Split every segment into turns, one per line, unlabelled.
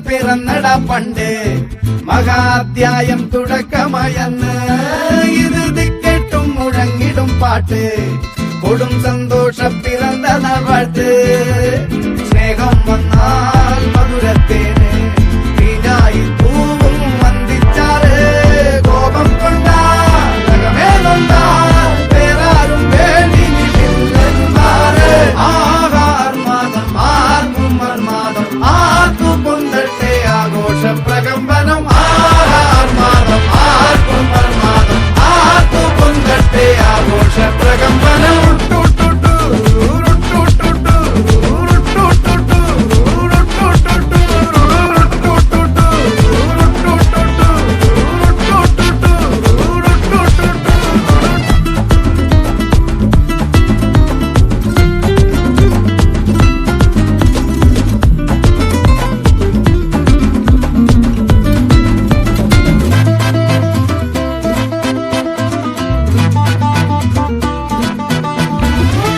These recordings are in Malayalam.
പിറന്നട പണ്ട് മഹാധ്യായം തുടക്കമയന്ന് ഇത് കേട്ടും മുഴങ്ങിടും പാട്ട് കൊടും സന്തോഷ പിറന്ന നാൾവാഴ്ത്ത് സ്നേഹം വന്നാൽ മധുരത്തേന് തീനായി പൂവും വന്ദിച്ചാറ് കോപം കൊണ്ടാൽ നഗമേലൊണ്ടാൽ വേറാരും വേണ്ടിമാറ് ആഹാർമാദം ആർക്കും മർമാദം ആർക്കു പൊന്തട്ടെ ആഘോഷ പ്രകമ്പനം ആഹാർമാദം ആർക്കും മർമാദം ആർക്കു പൊന്തട്ടെ ആഘോഷ പ്രകമ്പനം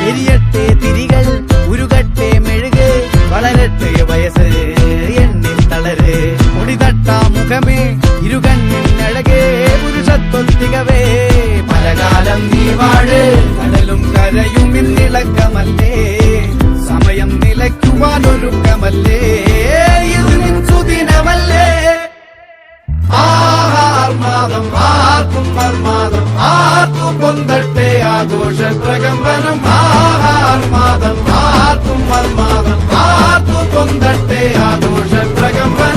എരിയട്ടെ തിരികൾ ഉരുകട്ടെ മെഴുക് വളരട്ടെ വയസ്സ് എണ്ണിൽ തളര് മുടിതട്ട മുഖമേ ഇരുകണ്ണിനഴകേ പുരുഷത്വത്തികവേ പലകാലം നീ വാഴ് കടലും കരയും ഇന്നിളക്കമല്ലേ സമയം നിലയ്ക്കുവാനൊരുക്കമല്ലേ ഇത് നിൻ സുദിനമല്ലേ ആഹാർമാദം ആർക്കും മർമാദം ആർക്കും പൊന്തട്ടെ ആഘോഷ പ്രകമ്പനം ആഹാർമാദം ആർക്കും മർമാദം ആർക്കും പൊന്തട്ടെ ആഘോഷ പ്രകമ്പനം